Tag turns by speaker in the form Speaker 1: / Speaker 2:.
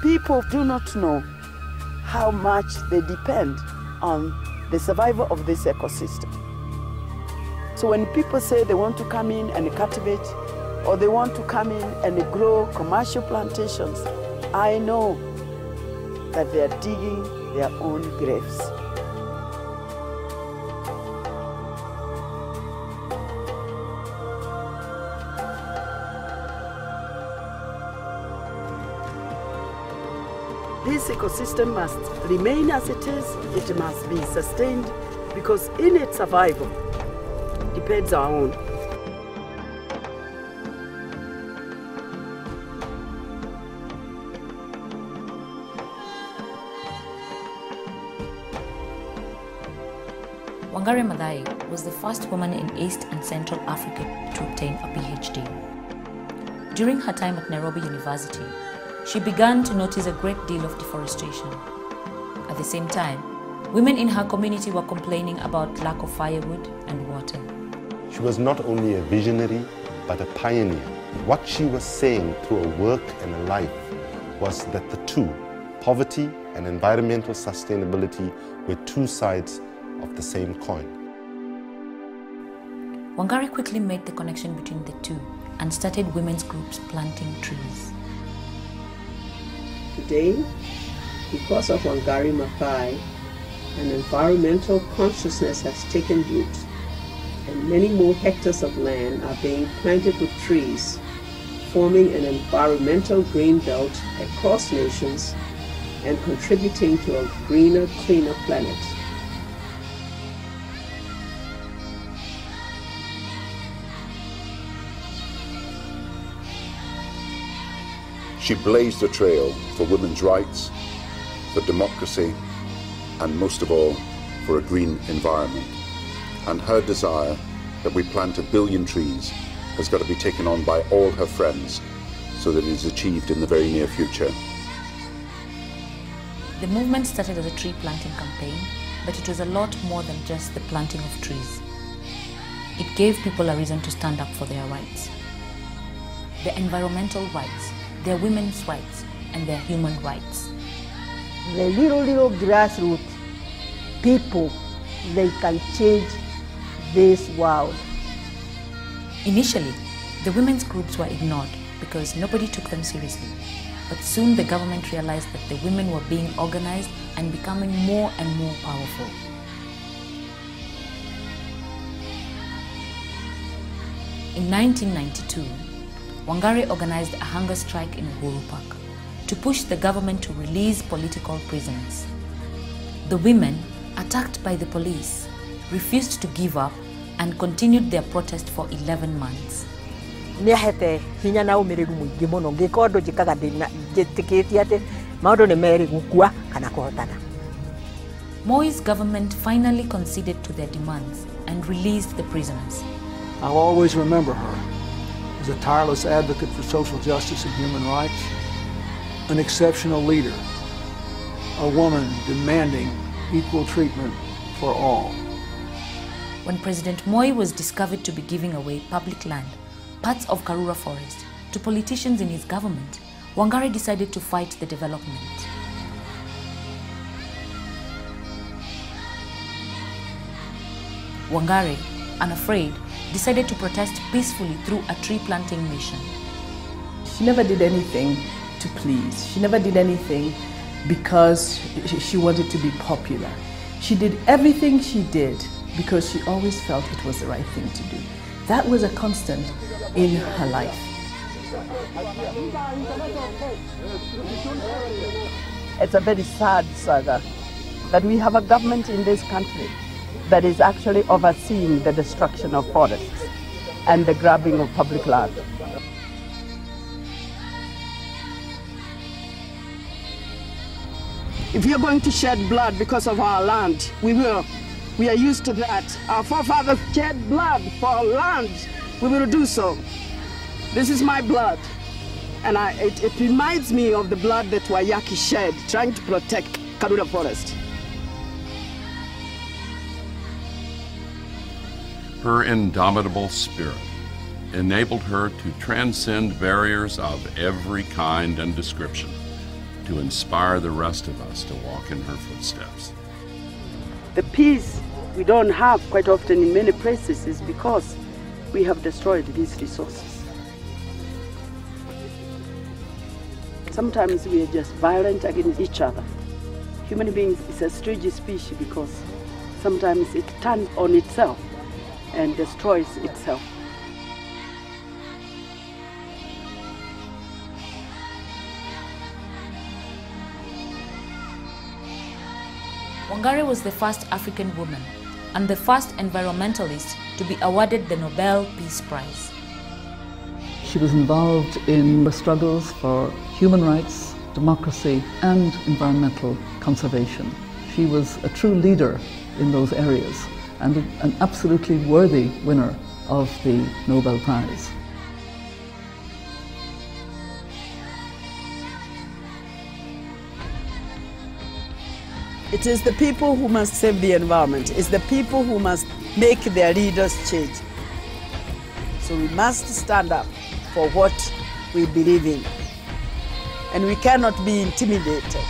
Speaker 1: People do not know how much they depend on the survival of this ecosystem. So when people say they want to come in and cultivate, or they want to come in and grow commercial plantations, I know that they are digging their own graves. This ecosystem must remain as it is. It must be sustained because in its survival depends our own.
Speaker 2: Wangari Maathai was the first woman in East and Central Africa to obtain a PhD. During her time at Nairobi University, she began to notice a great deal of deforestation. At the same time, women in her community were complaining about lack of firewood and water.
Speaker 3: She was not only a visionary, but a pioneer. What she was saying through her work and her life was that the two, poverty and environmental sustainability, were two sides of the same coin.
Speaker 2: Wangari quickly made the connection between the two and started women's groups planting trees.
Speaker 1: Today, because of Wangari Maathai, an environmental consciousness has taken root, and many more hectares of land are being planted with trees, forming an environmental green belt across nations and contributing to a greener, cleaner planet.
Speaker 4: She blazed a trail for women's rights, for democracy, and most of all, for a green environment. And her desire that we plant 1 billion trees has got to be taken on by all her friends so that it is achieved in the very near future.
Speaker 2: The movement started as a tree planting campaign, but it was a lot more than just the planting of trees. It gave people a reason to stand up for their rights. Their environmental rights, their women's rights, and their human rights.
Speaker 5: The little grassroots people, they can change this world.
Speaker 2: Initially, the women's groups were ignored because nobody took them seriously. But soon the government realized that the women were being organized and becoming more and more powerful. In 1992, Wangari organized a hunger strike in Uhuru Park to push the government to release political prisoners. The women, attacked by the police, refused to give up and continued their protest for 11 months. Moi's government finally conceded to their demands and released the prisoners.
Speaker 6: I'll always remember her as a tireless advocate for social justice and human rights, an exceptional leader, a woman demanding equal treatment for all.
Speaker 2: When President Moi was discovered to be giving away public land, parts of Karura Forest, to politicians in his government, Wangari decided to fight the development. Wangari, unafraid, decided to protest peacefully through a tree planting mission.
Speaker 7: She never did anything to please. She never did anything because she wanted to be popular. She did everything she did because she always felt it was the right thing to do. That was a constant in her life.
Speaker 1: It's a very sad saga that we have a government in this country that is actually overseeing the destruction of forests and the grabbing of public land. If we are going to shed blood because of our land, we will. We are used to that. Our forefathers shed blood for our land. We will do so. This is my blood. And it reminds me of the blood that Wayaki shed trying to protect Karura Forest.
Speaker 8: Her indomitable spirit enabled her to transcend barriers of every kind and description, to inspire the rest of us to walk in her footsteps.
Speaker 9: The peace we don't have quite often in many places is because we have destroyed these resources. Sometimes we are just violent against each other. Human beings is a strange species because sometimes it turns on itself and destroys itself.
Speaker 2: Wangari was the first African woman and the first environmentalist to be awarded the Nobel Peace Prize.
Speaker 10: She was involved in the struggles for human rights, democracy, and environmental conservation. She was a true leader in those areas and an absolutely worthy winner of the Nobel Prize.
Speaker 9: It is the people who must save the environment. It's the people who must make their leaders change. So we must stand up for what we believe in. And we cannot be intimidated.